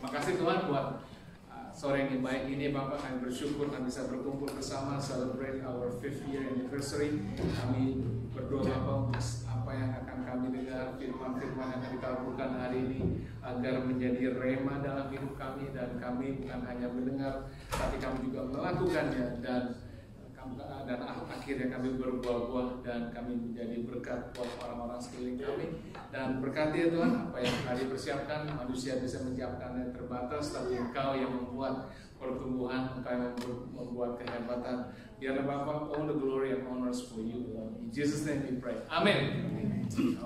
Terima kasih Tuhan buat sore yang baik ini Bapak. Kami bersyukur kami bisa berkumpul bersama celebrate our 5th year anniversary. Kami berdoa Bapak untuk apa yang akan kami dengar, firman-firman yang akan dikabulkan hari ini agar menjadi rema dalam hidup kami, dan kami bukan hanya mendengar tapi kami juga melakukannya, dan akhirnya kami berbuah-buah dan kami menjadi berkat buat orang-orang sekeliling kami. Dan berkati ya Tuhan, apa yang kami persiapkan, manusia bisa menyiapkannya terbatas, tapi Engkau yang membuat pertumbuhan, Engkau yang membuat kehebatan. Biarlah Bapak, all the glory and honors for you, Lord. In Jesus name we pray. Amin.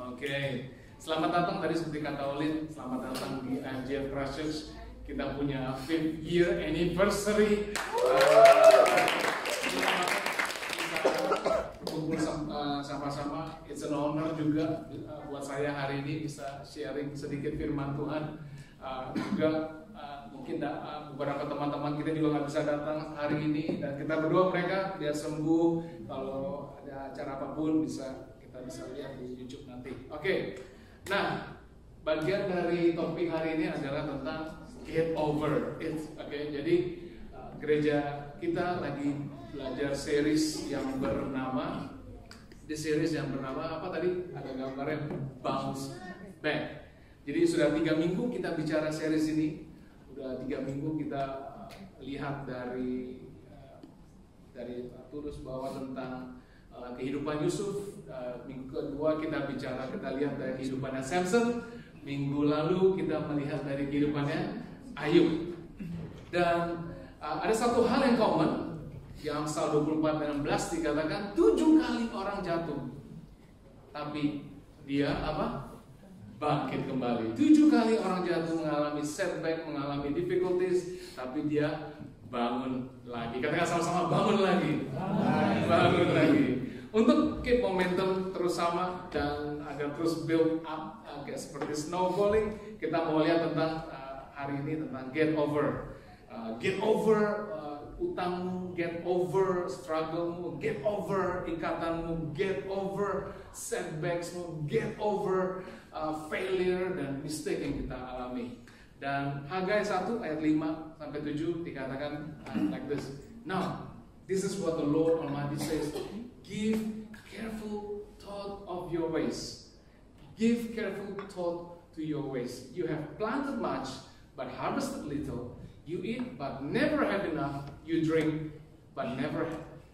Oke. Selamat datang, tadi seperti kata Olin, selamat datang di IMGF Christchurch. Kita punya 5th year anniversary. Kumpul sama-sama, it's an honor juga buat saya hari ini bisa sharing sedikit firman Tuhan. Mungkin beberapa teman-teman kita juga nggak bisa datang hari ini, dan kita berdoa mereka biar sembuh. Kalau ada acara apapun kita bisa lihat di YouTube nanti. Oke. Nah, bagian dari topik hari ini adalah tentang get over it. Oke, jadi gereja kita lagi belajar series yang bernama apa tadi? Ada gambarnya Bounce Back. Jadi sudah 3 minggu kita bicara series ini. Udah 3 minggu kita lihat dari tulis bahwa tentang kehidupan Yusuf. Minggu kedua kita lihat dari kehidupannya Samson. Minggu lalu kita melihat dari kehidupannya Ayub. Dan ada satu hal yang common yang Amsal 24:16 dikatakan 7 kali orang jatuh, tapi dia bangkit kembali. 7 kali orang jatuh, mengalami setback, mengalami difficulties, tapi dia bangun lagi. Katakan sama-sama, bangun lagi. Bangun lagi. Untuk keep momentum terus sama dan agar terus build up kayak seperti snowballing, kita mau lihat tentang hari ini tentang get over. Get over utangmu, get over strugglemu, get over ikatanmu, get over setbacksmu, get over failure dan mistake yang kita alami. Dan Hagai 1 ayat 5 sampai 7 dikatakan like this. Now, this is what the Lord Almighty says. Give careful thought of your ways. Give careful thought to your ways. You have planted much, but harvested little. You eat, but never have enough. You drink, but never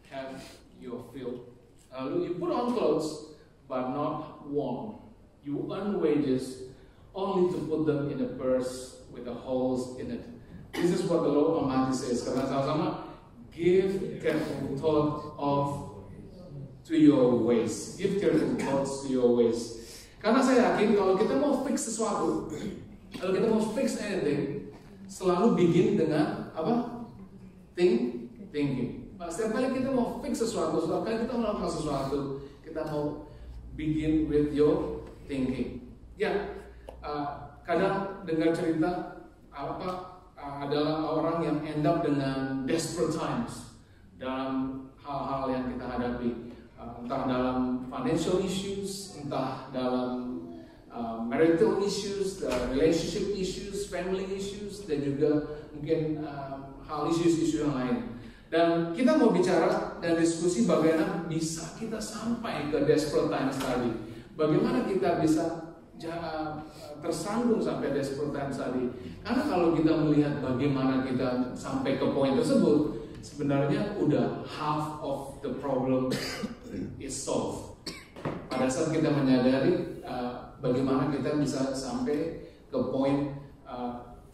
have your fill. You put on clothes, but not warm. You earn wages, only to put them in a purse with the holes in it. This is what the Lord Almighty says. Karena sama-sama, give careful thought to your ways. Give careful thoughts to your ways. Karena saya yakin kalau kita mau fix sesuatu, kalau kita mau fix anything, selalu begin dengan apa? Thinking. Setiap kali kita mau fix sesuatu, setiap kali kita melakukan sesuatu, kita mau begin with your thinking. Ya, kadang dengar cerita adalah orang yang end up dengan desperate times dalam hal-hal yang kita hadapi, entah dalam financial issues, entah dalam marital issues, relationship issues, family issues, dan juga mungkin hal isu-isu yang lain. Dan kita mau bicara dan diskusi bagaimana bisa kita sampai ke desperate times tadi. Bagaimana kita bisa tersandung sampai desperate times tadi. Karena kalau kita melihat bagaimana kita sampai ke poin tersebut, sebenarnya udah half of the problem is solved. Pada saat kita menyadari bagaimana kita bisa sampai ke poin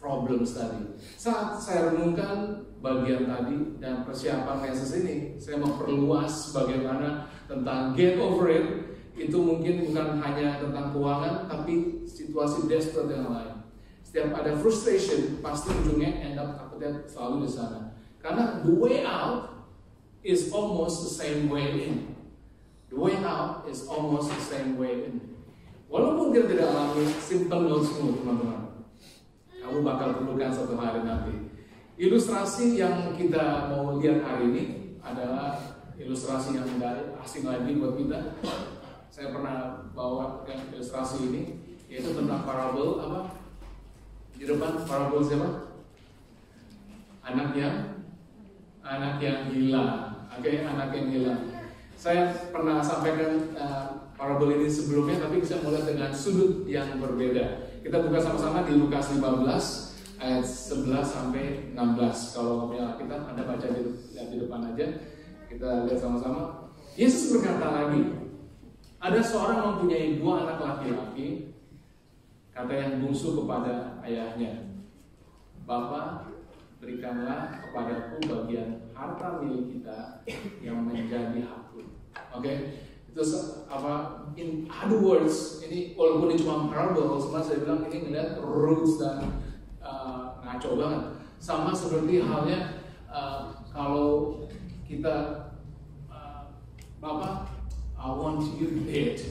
problems tadi. Saat saya renungkan bagian tadi dan persiapan message ini, saya memperluas bagaimana tentang get over it. Itu mungkin bukan hanya tentang keuangan, tapi situasi desperate yang lain. Setiap ada frustration, pasti ujungnya end up takutnya selalu di sana. Karena the way out is almost the same way in. The way out is almost the same way in. Walaupun kita tidak alami simple no smooth, teman-teman, kamu bakal perlukan suatu hari nanti. Ilustrasi yang kita mau lihat hari ini adalah ilustrasi yang tidak asing lagi buat kita. Saya pernah bawa ilustrasi ini, yaitu tentang parable Di depan parabol siapa? Anak yang hilang. Oke, anak yang hilang. Saya pernah sampaikan parabol ini sebelumnya, tapi bisa mulai dengan sudut yang berbeda. Kita buka sama-sama di Lukas 15 ayat 11 sampai 16. Kalau punya Alkitab, Anda baca di depan aja. Kita lihat sama-sama. Yesus berkata lagi, ada seorang mempunyai 2 anak laki-laki. Kata yang bungsu kepada ayahnya, "Bapa, berikanlah kepadaku bagian harta milik kita yang menjadi hakku." Oke, itu apa? In other words, ini walaupun ini cuma parable, cuma saya bilang ini melihat roots dan ngaco banget. Sama seperti halnya kalau kita, "Bapak, I want you dead,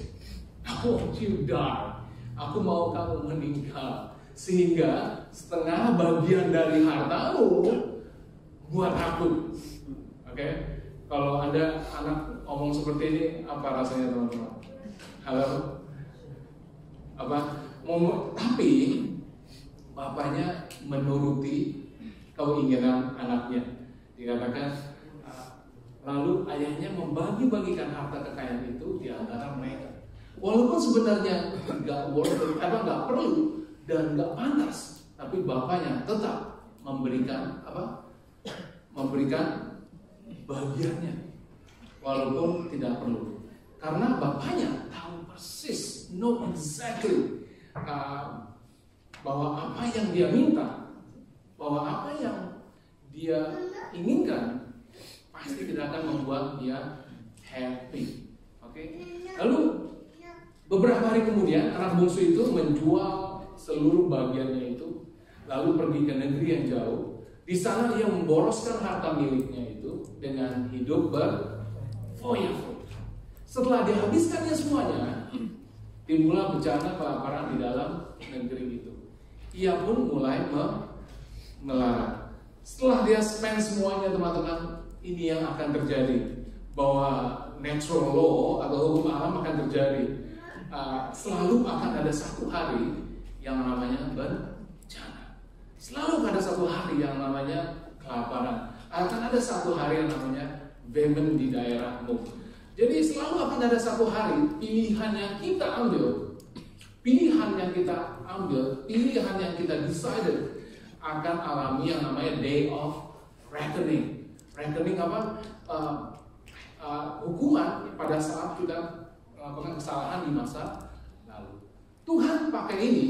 I want you die, aku mau kamu meninggal, sehingga setengah bagian dari hartamu buat aku." Oke, kalau Anda anak ngomong seperti ini, apa rasanya teman-teman? Halo? Apa? Tapi bapaknya menuruti keinginan anaknya. Dikatakan, lalu ayahnya membagi-bagikan harta kekayaan itu di antara mereka. Walaupun sebenarnya nggak perlu dan nggak pantas, tapi bapaknya tetap memberikan bagiannya, walaupun tidak perlu, karena bapaknya tahu persis, know exactly bahwa apa yang dia minta, bahwa apa yang dia inginkan pasti tidak akan membuat dia happy. Oke? Lalu beberapa hari kemudian anak bungsu itu menjual seluruh bagiannya itu, lalu pergi ke negeri yang jauh. Di sana dia memboroskan harta miliknya itu dengan hidup berfoya-foya. Setelah dihabiskannya semuanya, timbullah bencana kelaparan di dalam negeri itu. Ia pun mulai melarat. Setelah dia spend semuanya, teman-teman, ini yang akan terjadi, bahwa natural law atau hukum alam akan terjadi. Selalu akan ada satu hari yang namanya bencana. Selalu ada satu hari yang namanya kelaparan. Akan ada satu hari yang namanya famine di daerahmu. Jadi selalu akan ada satu hari pilihan yang kita ambil, pilihan yang kita decided akan alami yang namanya day of reckoning. Reckoning apa? Hukuman pada saat kita melakukan kesalahan di masa lalu. Tuhan pakai ini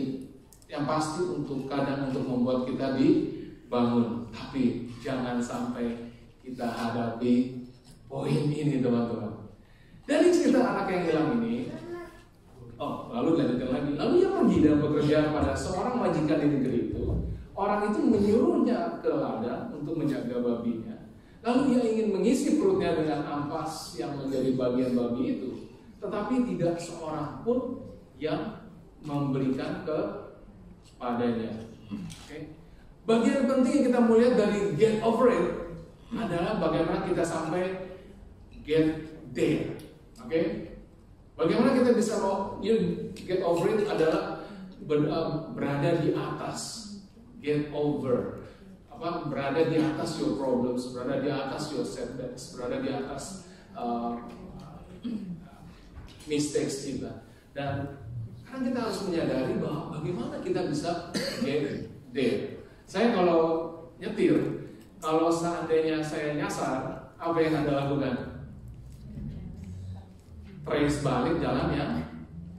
yang pasti kadang untuk membuat kita dibangun, tapi jangan sampai kita hadapi poin ini, teman-teman. Dari cerita anak yang hilang ini, lalu lanjutkan lagi. Lalu ia pergi dan bekerja pada seorang majikan di negeri itu. Orang itu menyuruhnya ke ladang untuk menjaga babinya. Lalu ia ingin mengisi perutnya dengan ampas yang menjadi bagian babi itu, tetapi tidak seorang pun yang memberikan kepadanya. Okay. Bagian penting yang kita melihat dari get over it adalah bagaimana kita sampai get there. Okay. Bagaimana kita bisa get over it adalah berada di atas. Get over, berada di atas your problems, berada di atas your setbacks, berada di atas mistakes kita. Dan sekarang kita harus menyadari bahwa bagaimana kita bisa get there. Saya kalau nyetir, kalau seandainya saya nyasar, apa yang Anda lakukan? Trace balik jalan yang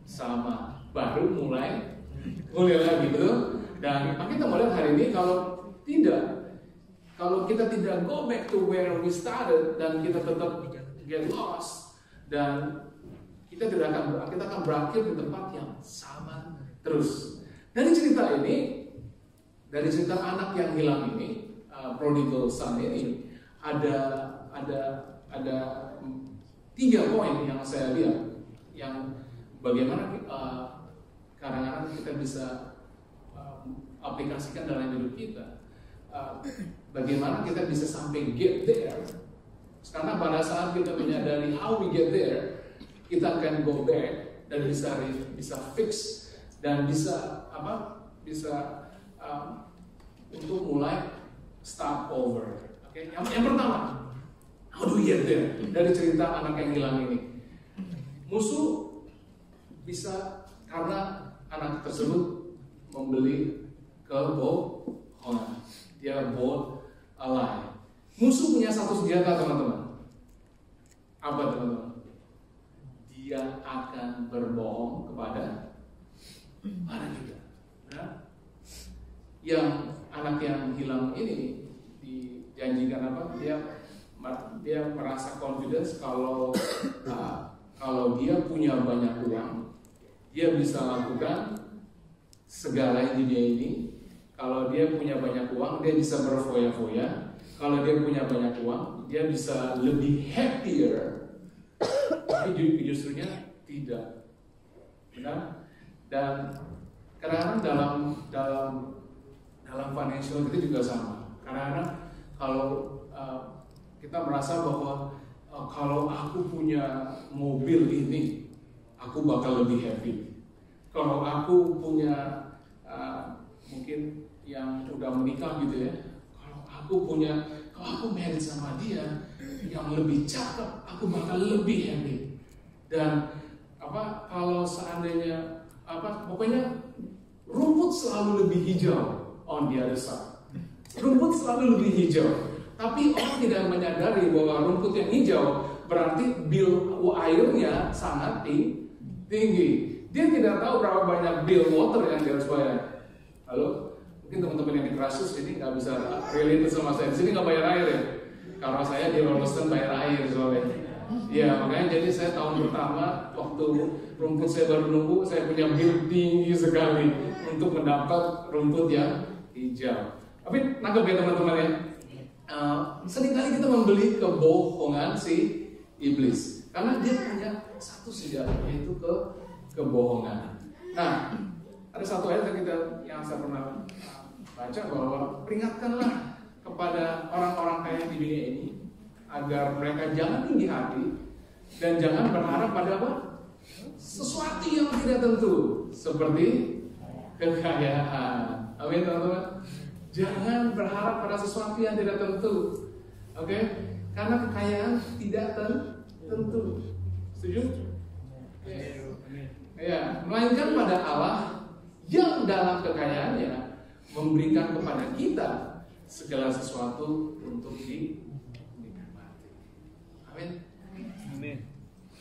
sama, baru mulai lagi, betul? Dan kita melihat hari ini kalau kita tidak go back to where we started dan kita tetap get lost, dan kita akan berakhir di tempat yang sama terus. Dari cerita ini, dari cerita anak yang hilang ini, prodigal son ini, ada 3 poin yang saya lihat, yang bagaimana kadang-kadang kita bisa aplikasikan dalam hidup kita. Bagaimana kita bisa sampai get there? Karena pada saat kita menyadari how we get there, kita akan go back dan bisa fix dan bisa untuk mulai start over. Oke, yang pertama, how do we get there? Dari cerita anak yang hilang ini, musuh bisa karena anak tersebut membeli kebohongan. Dia bought a lie. Musuh punya satu senjata, teman-teman. Apa, teman-teman? Dia akan berbohong kepada kita. Nah, yang anak yang hilang ini dijanjikan apa? Dia merasa confidence kalau dia punya banyak uang, dia bisa lakukan segala di dunia ini. Kalau dia punya banyak uang, dia bisa berfoya-foya. Kalau dia punya banyak uang, dia bisa lebih happier. Tapi justrunya tidak. Benar? Dan kadang-kadang dalam financial itu juga sama. Kadang-kadang kalau kita merasa bahwa kalau aku punya mobil ini, aku bakal lebih happy. Kalau aku punya mungkin yang udah menikah gitu ya, kalau aku married sama dia yang lebih cakep, aku bakal lebih happy. Dan kalau seandainya pokoknya rumput selalu lebih hijau on the other side. Rumput selalu lebih hijau. Tapi orang tidak menyadari bahwa rumput yang hijau berarti bill airnya sangat tinggi. Dia tidak tahu berapa banyak bill water yang dia harus bayar. Halo? Mungkin teman-teman yang di Krasus ini nggak bisa relate sama saya. Di sini nggak bayar air ya? Karena saya di Rolleston bayar air soalnya. Ya makanya jadi saya tahun pertama waktu rumput saya baru numbuh, saya punya bill tinggi sekali untuk mendapat rumput yang hijau. Tapi nangkep ya teman-teman ya. Seringkali kita membeli kebohongan si iblis karena dia punya satu senjata, yaitu kebohongan. Nah, ada satu ayat yang saya pernah baca bahwa peringatkanlah kepada orang-orang kaya di dunia ini agar mereka jangan tinggi hati dan jangan berharap pada apa? Sesuatu yang tidak tentu seperti kekayaan. Amin teman-teman. Jangan berharap pada sesuatu yang tidak tentu. Oke? Karena kekayaan tidak tentu. Setuju? Ya, melainkan pada Allah yang dalam kekayaannya memberikan kepada kita segala sesuatu untuk dinikmati. Amin. Amin.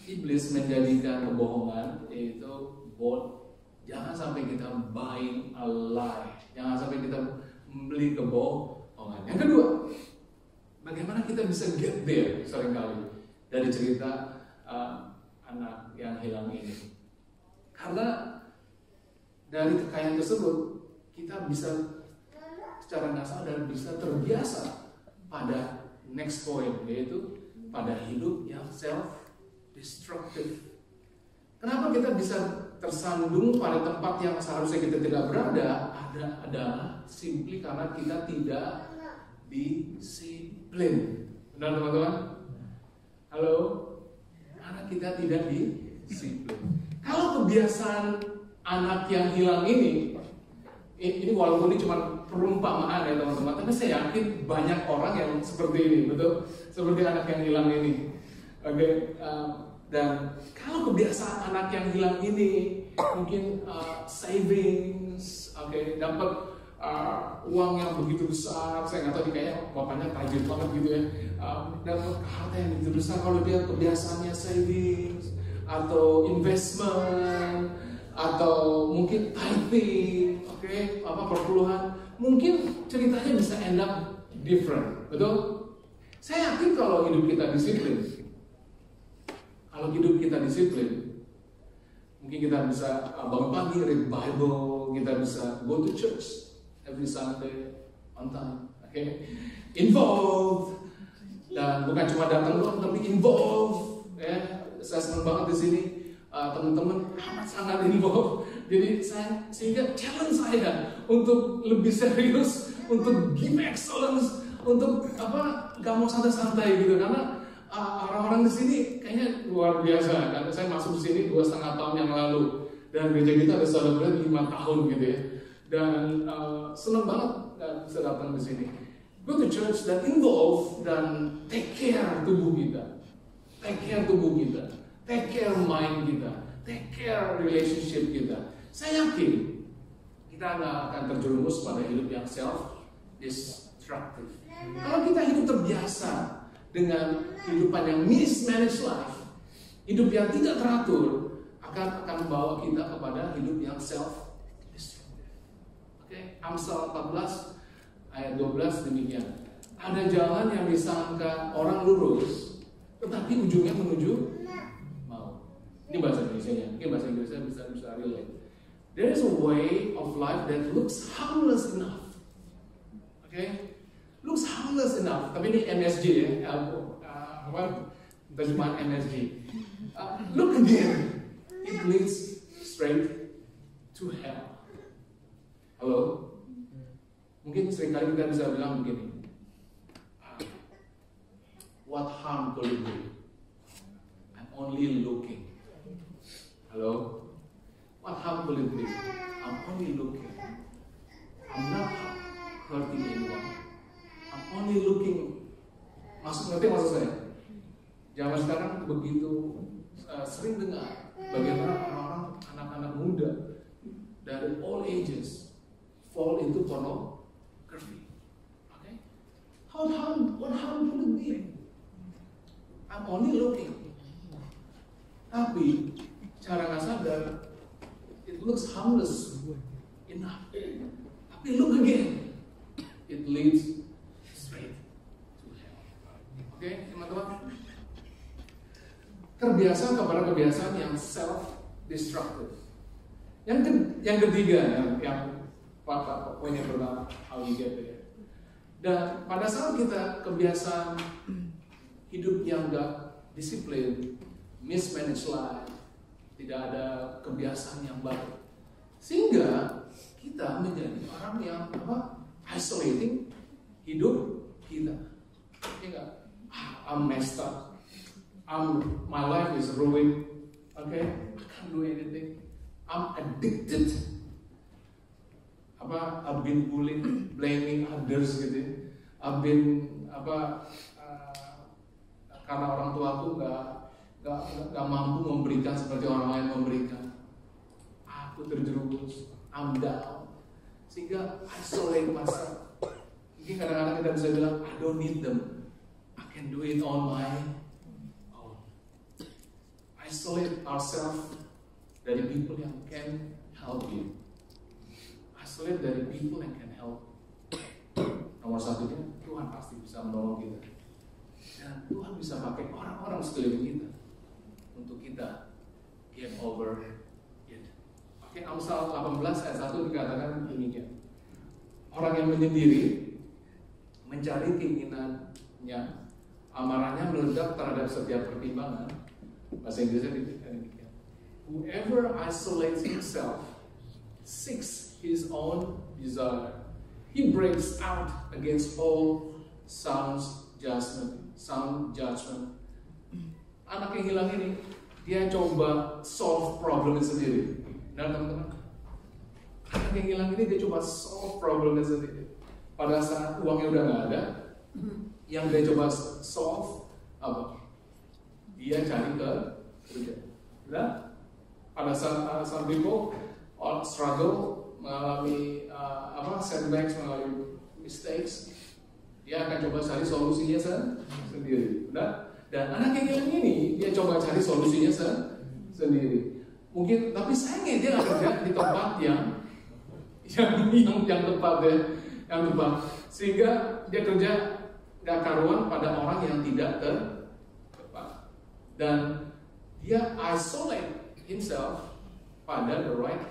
Iblis menjadikan kebohongan yaitu jangan sampai kita buying a lie. Jangan sampai kita membeli kebohongan. Yang kedua, bagaimana kita bisa get there seringkali dari cerita anak yang hilang ini. Karena dari kekayaan tersebut kita bisa secara nggak sadar bisa terbiasa pada next point, yaitu pada hidup yang self-destructive. Kenapa kita bisa tersandung pada tempat yang seharusnya kita tidak berada? Adalah simply karena kita tidak disiplin. Benar teman-teman? Halo? Karena kita tidak disiplin. Kalau kebiasaan anak yang hilang ini walaupun ini cuma perumpamaan ya teman-teman, tapi saya yakin banyak orang yang seperti ini, betul? Seperti anak yang hilang ini. Oke, dan kalau kebiasaan anak yang hilang ini mungkin savings, dapat uang yang begitu besar, saya nggak tahu kayaknya bapaknya tajir banget gitu ya, dapat harta yang begitu besar. Kalau dia kebiasaannya savings atau investment atau mungkin tithing, perpuluhan, mungkin ceritanya bisa end up different, betul? Saya yakin kalau hidup kita disiplin, mungkin kita bisa bangun pagi, read Bible, kita bisa go to church every Sunday on time, involved, dan bukan cuma datang doang, tapi involved. Saya senang banget di sini, teman-teman amat sangat involved. Jadi sehingga challenge saya untuk lebih serius, untuk give excellence, untuk nggak mau santai-santai gitu, karena orang-orang di sini kayaknya luar biasa. Karena saya masuk di sini 2,5 tahun yang lalu dan gereja kita ada celebrate 5 tahun gitu ya. Dan senang banget bisa datang ke sini. Go to church that involve dan take care tubuh kita, take care tubuh kita, take care mind kita, take care relationship kita. Saya yakin kita nggak akan terjerumus pada hidup yang self-destructive. Kalau kita hidup terbiasa dengan kehidupan yang mismanaged life, hidup yang tidak teratur, akan membawa kita kepada hidup yang self-destructive. Oke, Amsal 14 ayat 12 demikian. Ada jalan yang disangka orang lurus, tetapi ujungnya menuju maut. Ini bahasa Indonesia-nya. Mungkin bahasa Inggrisnya bisa relate. There is a way of life that looks harmless enough. Okay? Looks harmless enough. Tapi ini MSG ya. Terjemahan MSG. Look again. It leads straight to hell. Halo? Mungkin seringkali kita bisa bilang begini. What harm could it do? I'm only looking. Halo? What harm will it be? I'm only looking. I'm not hurting anyone. I'm only looking. Ngerti maksud saya? Zaman sekarang begitu sering dengar bagaimana orang-orang, anak-anak muda dari all ages fall into pornography. Okay? What harm will it be? I'm only looking. Tapi cara nggak sadar, it looks harmless enough. Tapi look again, it leads straight to hell. Oke, teman-teman. Terbiasa kepada kebiasaan yang self-destructive. Yang ketiga, yang poin yang pertama, how you get there. Dan pada saat kita kebiasaan hidup yang gak disiplin, mismanaged life, tidak ada kebiasaan yang baik, sehingga kita menjadi orang yang isolating hidup kita. Enggak, I'm messed up, my life is ruined, okay, I can't do anything, I'm addicted, I've been bullying, blaming others gitu, I've been karena orang tua aku gak mampu memberikan seperti orang lain memberikan. Aku terjerumus, I'm down. Sehingga isolate myself. Mungkin kadang-kadang kita bisa bilang, I don't need them, I can do it on my own. Isolate ourselves dari people yang can help you. Isolate dari people yang can help. Nomor satunya, Tuhan pasti bisa menolong kita. Dan Tuhan bisa pakai orang-orang sekeliling kita untuk kita get over it. Oke, Amsal 18 ayat 1 dikatakan demikian. Orang yang menyendiri mencari keinginannya, amarahnya meledak terhadap setiap pertimbangan. Bahasa Inggrisnya demikian. Whoever isolates himself seeks his own desire. He breaks out against all sound judgment. Anak yang hilang ini, dia coba solve problemnya sendiri. Nah teman-teman, anak yang hilang ini dia coba solve problemnya sendiri. Pada saat uangnya udah nggak ada, yang dia coba solve apa? Dia cari kerja. Nah, pada saat some people struggle, mengalami setbacks, mengalami mistakes, dia akan coba cari solusinya sendiri. Benar? Dan anak yang hilang ini, dia coba cari solusinya sendiri. Mungkin, tapi sayangnya dia nggak kerja di tempat yang tepat ya, yang tepat. Sehingga dia kerja nggak karuan pada orang yang tidak tepat. Dan dia isolate himself pada the right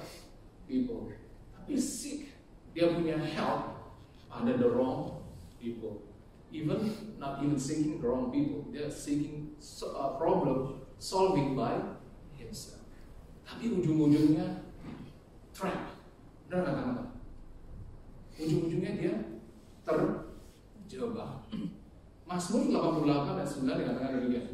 people. Tapi seek, dia punya help pada the wrong people. Not even seeking the wrong people, they're seeking problem solving by himself. Tapi ujung-ujungnya trap. Benar nggak teman-teman? Ujung-ujungnya dia terjebak. Mazmur 88 ayat 9 dikatakan demikian.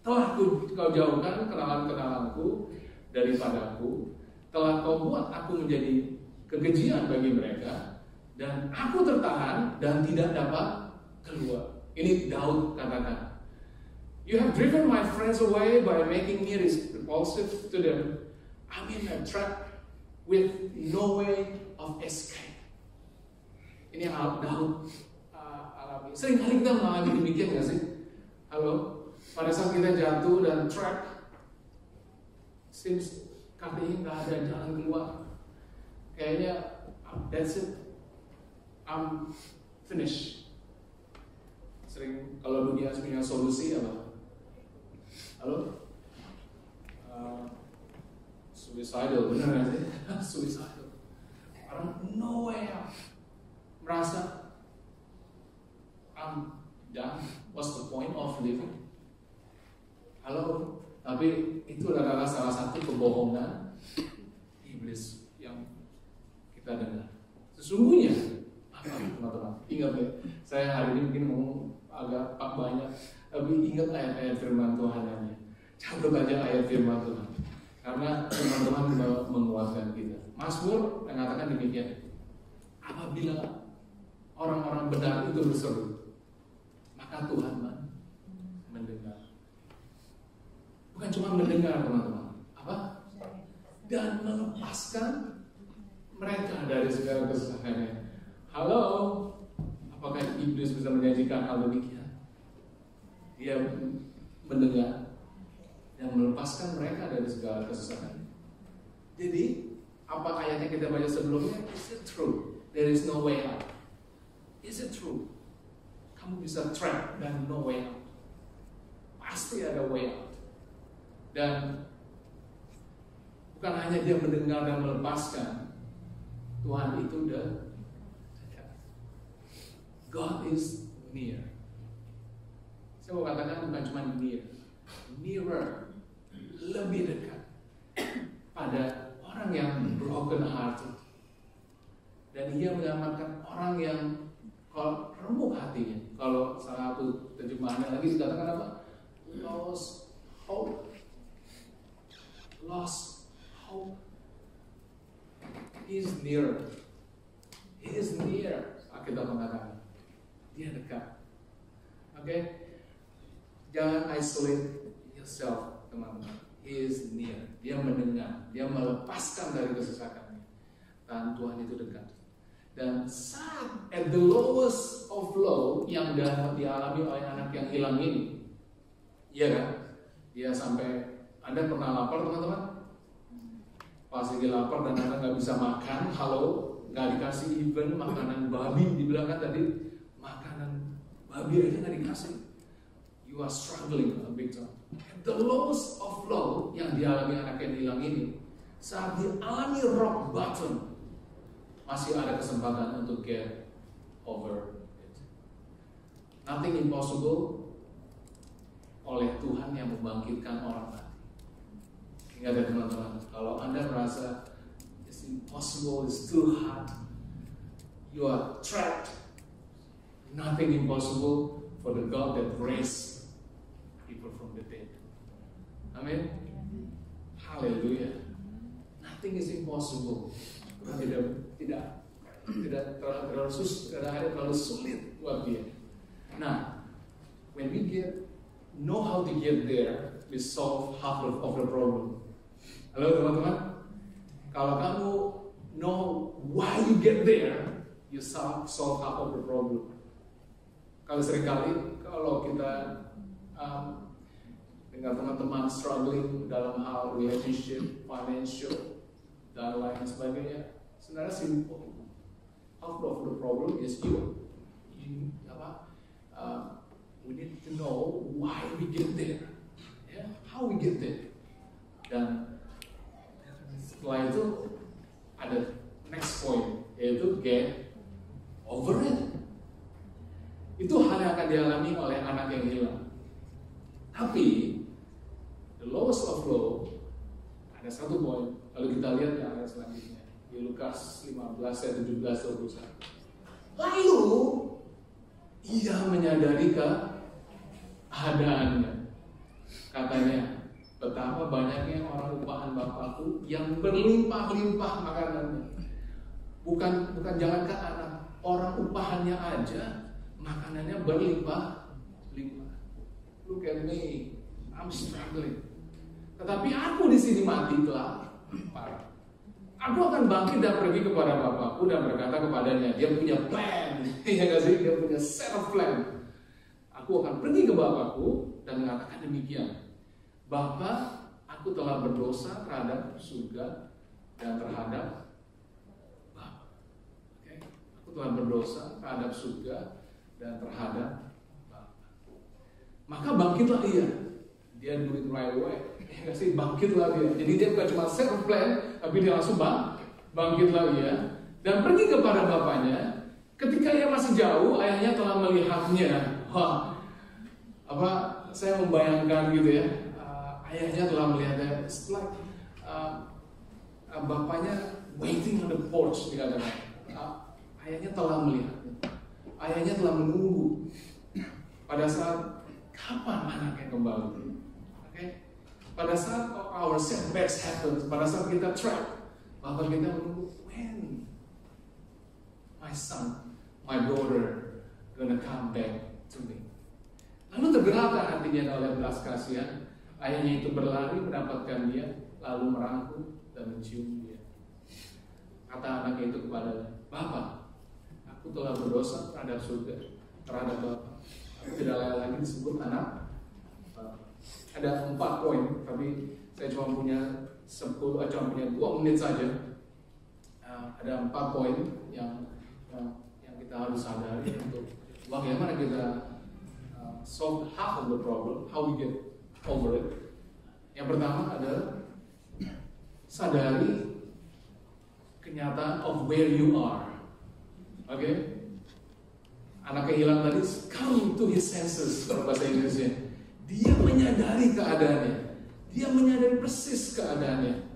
Telah kau jauhkan kenalan-kenalanku daripadaku, telah kau buat aku menjadi kekejian bagi mereka, dan aku tertahan dan tidak dapat keluar. Ini Daud katakan. You have driven my friends away by making me repulsive to them. I'm in a trap with no way of escape. Ini yang Daud alami. Seringkali kita mengalami demikian nggak sih? Halo? Pada saat kita jatuh dan trap, seems katanya nggak ada jalan keluar. Kayaknya that's it. I'm finished. Sering kalau dunia punya solusi apa? Halo? Suicidal, benar nggak sih? Suicidal. Orang no way out. Merasa I'm done. What's the point of living? Halo? Tapi itu adalah salah satu kebohongan iblis yang kita dengar. Sesungguhnya, apa teman-teman? Ingat ya, saya hari ini mungkin mau agak banyak, tapi ingat ayat-ayat firman Tuhan aja. Catat aja ayat firman Tuhan. Karena teman-teman menguatkan kita. Mazmur mengatakan demikian. Apabila orang-orang benar itu berseru, maka Tuhan mendengar. Bukan cuma mendengar teman-teman, apa? Dan melepaskan mereka dari segala kesusahannya. Halo, apakah iblis bisa menjanjikan hal demikian? Dia mendengar dan melepaskan mereka dari segala kesusahan. Jadi, apa ayatnya kita baca sebelumnya? Is it true? There is no way out. Is it true? Kamu bisa trap dan no way out. Pasti ada way out. Dan bukan hanya dia mendengar dan melepaskan, Tuhan itu dekat. God is near. Saya mau katakan bukan cuma near, nearer, lebih dekat pada orang yang broken hearted. Dan ia menyelamatkan orang yang kalau remuk hatinya. Kalau salah satu terjemahannya lagi dikatakan apa? Lost hope. Lost hope. He is near. He is near. Kita mengatakan dia dekat. Oke? Jangan isolate yourself, teman-teman. He is near. Dia mendengar. Dia melepaskan dari kesesakannya. Dan Tuhan itu dekat. Dan saat at the lowest of low yang dialami oleh anak yang hilang ini, iya kan? Dia sampai, Anda pernah lapar teman-teman? Pas lagi lapar dan Anda nggak bisa makan, halo, nggak dikasih even makanan babi, dibilang kan tadi makanan babi aja nggak dikasih. You are struggling a big time. At the lowest of low yang dialami anak yang hilang ini, saat dialami rock bottom, masih ada kesempatan untuk get over it. Nothing impossible oleh Tuhan yang membangkitkan orang mati. Ingat ya teman-teman, kalau Anda merasa it's impossible, it's too hard, you are trapped, nothing impossible for the God that raised people from the dead. Amin. Haleluya. Nothing is impossible. Tidak terlalu sulit buat dia. Nah, when we know how to get there, we solve half of the problem. Halo teman-teman, kalau kamu know why you get there, you solve half of the problem. Kalau seringkali kalau kita dengar teman-teman struggling dalam hal relationship, financial, dan lain sebagainya, sebenarnya simple. Half of the problem is we need to know why we get there, how we get there. Dan setelah itu ada next point, yaitu get over it. Itu hal yang akan dialami oleh anak yang hilang. Tapi the lowest of low ada satu poin. Lalu kita lihat yang ayat selanjutnya di Lukas 15 ayat 17-21. Lalu ia menyadari keadaannya. Katanya, betapa banyaknya orang upahan Bapakku yang berlimpah-limpah makanannya. Bukan jangankan anak, orang upahannya aja makanannya berlimpah-limpah. Look at me, I'm struggling. Tetapi aku di sini mati telah parah. Aku akan bangkit dan pergi kepada Bapakku dan berkata kepadanya, dia punya plan, ya nggak sih? Dia punya set of plan. Aku akan pergi ke Bapakku dan mengatakan demikian, Bapa, aku telah berdosa terhadap surga dan terhadap Bapa. Okay? Aku telah berdosa terhadap surga dan terhadap Bapa. Maka bangkitlah ia. Dia do it right away. Ya nggak sih? Bangkitlah dia. Jadi dia bukan cuma set of plan, tapi dia langsung bangkitlah ia dan pergi kepada bapaknya. Ketika ia masih jauh, ayahnya telah melihatnya. Wah, saya membayangkan gitu ya. Ayahnya telah melihatnya. Setelah bapaknya waiting on the porch, dikatakan. Ayahnya telah melihatnya. Ayahnya telah menunggu. Pada saat kapan anaknya kembali? Pada saat our setbacks happen, pada saat kita trapped, Bapak kita menunggu, when my son, my daughter gonna come back to me. Lalu tergerakkan hatinya oleh belas kasihan. Ayahnya itu berlari mendapatkan dia, lalu merangkul dan mencium dia. Kata anaknya itu kepadanya, Bapak, aku telah berdosa terhadap surga, terhadap Bapak. Aku tidak layak lagi disebut anak. Ada 4 poin, tapi saya cuma punya 2 menit saja. Ada 4 poin yang kita harus sadari untuk bagaimana kita solve half of the problem, how we get over it. Yang pertama adalah sadari kenyataan of where you are. Oke? Anak yang hilang tadi come to his senses kalau bahasa Inggrisnya. Dia menyadari keadaannya. Dia menyadari persis keadaannya.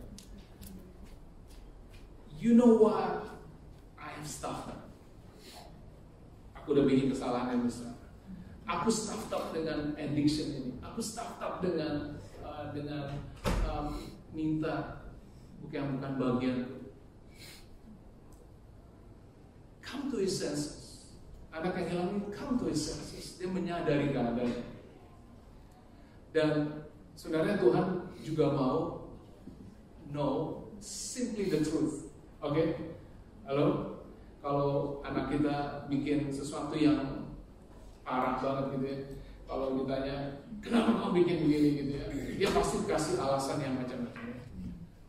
You know what? I have stuffed up. Aku udah bikin kesalahan yang besar. Aku stuffed up dengan addiction ini. Aku stuffed up dengan minta bukan bagianku. Come to his senses. Anak yang hilang ini come to his senses. Dia menyadari keadaannya. Dan sebenarnya Tuhan juga mau know simply the truth. Oke? Halo? Kalau anak kita bikin sesuatu yang parah banget gitu ya, kalau ditanya kenapa kamu bikin begini gitu ya, dia pasti kasih alasan yang macam-macam.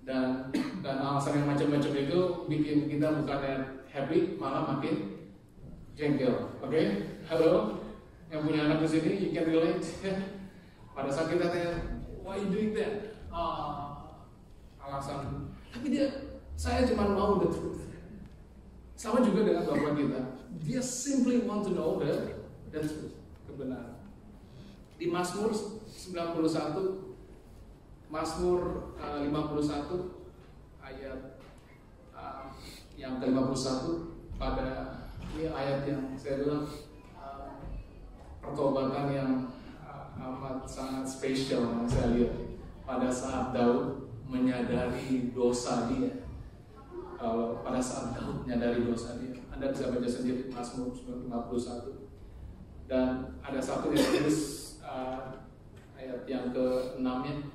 Dan alasan yang macam-macam itu bikin kita bukannya happy, malah makin jengkel. Oke? Halo? Yang punya anak di sini, you can relate. Pada saat kita tanya, why you doing that? Alasan. Tapi saya cuma mau the truth. Sama juga dengan bapak kita. Dia simply want to know the truth, kebenaran. Di Mazmur 91, Mazmur 51 ayat yang ke-51, pada ini ayat yang saya bilang pertobatan yang amat sangat spesial yang saya lihat pada saat Daud menyadari dosa dia. Kalau pada saat Daud menyadari dosa dia, Anda bisa baca sendiri Mazmur 51. Dan ada satu yang tulis ayat yang ke-6-nya,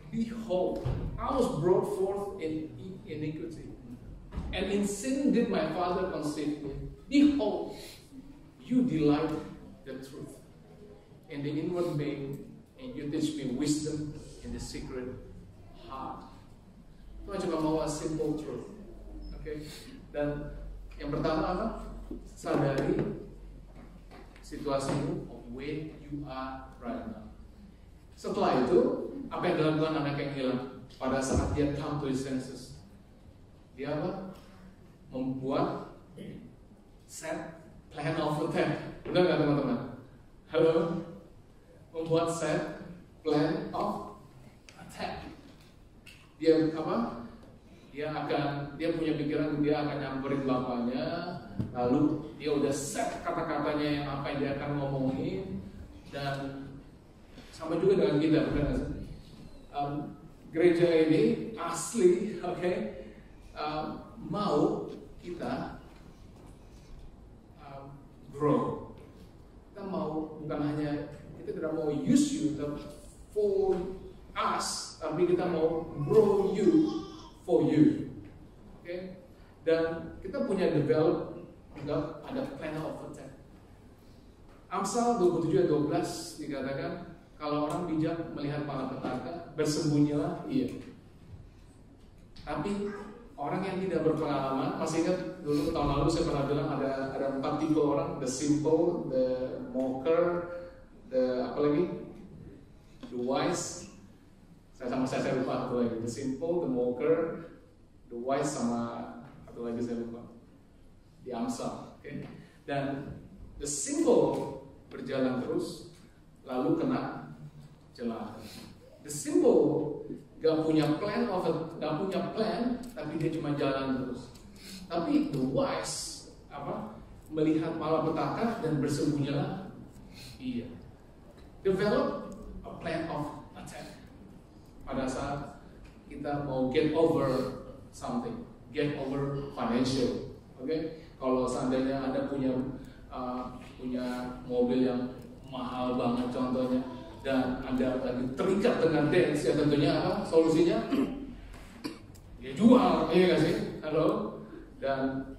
Behold, I was brought forth in iniquity, and in sin did my father conceive me. Behold, you delight the truth in the inward being, and you teach me wisdom in the secret heart. Tuhan cuma mau a simple truth. Okay? Dan yang pertama apa? Sadari situasimu of where you are right now. Setelah itu, apa yang dilakukan anak yang hilang pada saat dia come to his senses? Dia apa? Membuat set plan of attack. Benar nggak teman-teman? Halo? Membuat set plan of attack. Dia apa? Dia punya pikiran dia akan nyamperin bapaknya, lalu dia udah set kata-katanya yang apa yang dia akan ngomongin. Dan sama juga dengan kita, benar nggak sih? Gereja ini asli, mau kita grow. Kita mau bukan hanya kita tidak mau use you for us, tapi kita mau grow you for you. Oke? Dan kita punya develop juga ada plan of attack. Amsal 27:12 dikatakan, kalau orang bijak melihat malapetaka, bersembunyilah ia. Tapi orang yang tidak berpengalaman, masih ingat dulu tahun lalu saya pernah bilang ada 4 tipe orang, the simple, the mocker, the apa lagi, the wise. Saya lupa satu lagi, the simple, the mocker, the wise, sama satu lagi saya lupa, di Amsal. Okay? Dan the simple berjalan terus, lalu kena celah. The simple gak punya plan, tapi dia cuma jalan terus. Tapi the wise melihat malapetaka dan bersembunyilah ia. Develop a plan of attack. Pada saat kita mau get over something, get over financial, okay? Kalau seandainya Anda punya mobil yang mahal banget contohnya, dan Anda lagi terikat dengan debts, ya tentunya apa solusinya? Ya jual, iya nggak sih? Halo? Dan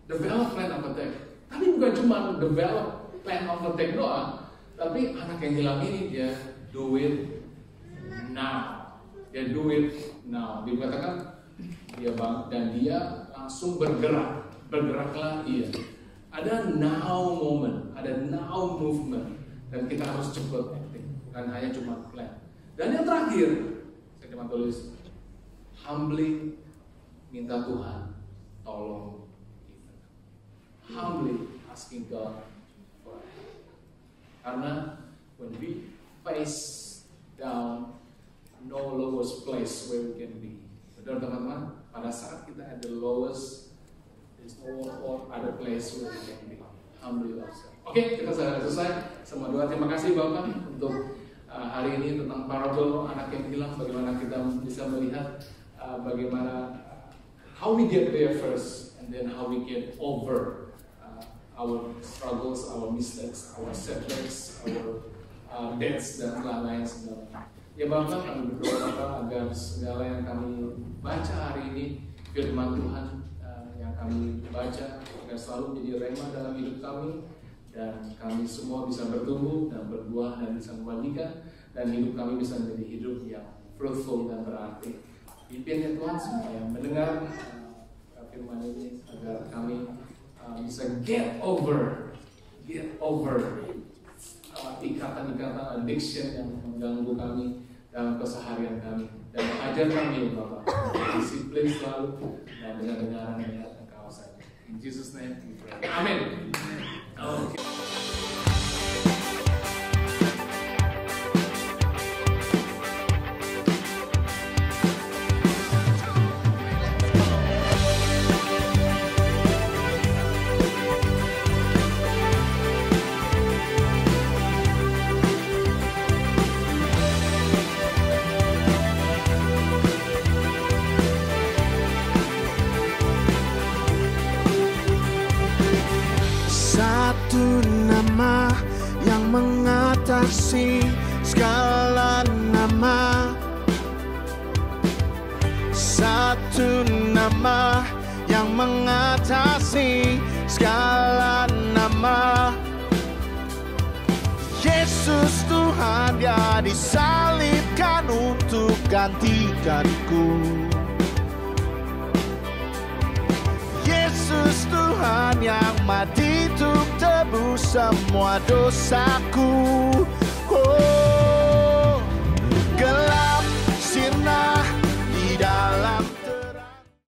develop plan of attack. Tapi bukan cuma develop plan of attack doang, tapi anak yang hilang ini dia do it now. Dia do it now. Dikatakan dia dan dia langsung bergeraklah ia. Ada now moment, ada now movement, dan kita harus cepat acting, bukan hanya cuma plan. Dan yang terakhir, saya cuma tulis humbly minta Tuhan tolong kita. Humbly asking God for help. Karena when we face down, no lowest place where we can be. Betul teman-teman? Pada saat kita at the lowest, there's no other place where we can be. Humbly ourselves. Oke, kita sudah selesai. Semua doa. Terima kasih Bapak untuk hari ini tentang parabel anak yang hilang. Bagaimana kita bisa melihat bagaimana how we get there first, and then how we get over our struggles, our mistakes, our setbacks, our debts dan lain-lain sebagainya. Ya Bapak, kami berdoa Bapak agar segala yang kami baca hari ini, firman Tuhan yang kami baca agar selalu menjadi rema dalam hidup kami, dan kami semua bisa bertumbuh dan berbuah dan bisa membagikan, dan hidup kami bisa menjadi hidup yang fruitful dan berarti. Pimpin ya Tuhan semua yang mendengar firman ini agar kami bisa get over ikatan-ikatan addiction yang mengganggu kami dalam keseharian kami, dan ajar kami Bapak disiplin selalu dan dengar-dengaran melihat Engkau saja. In Jesus' name we pray. Amin. Okay. Satu nama yang mengatasi segala nama. Satu nama yang mengatasi segala nama. Yesus Tuhan, Dia disalibkan untuk gantikanku. Yesus Tuhan yang mati untuk tebus semua dosaku. Oh.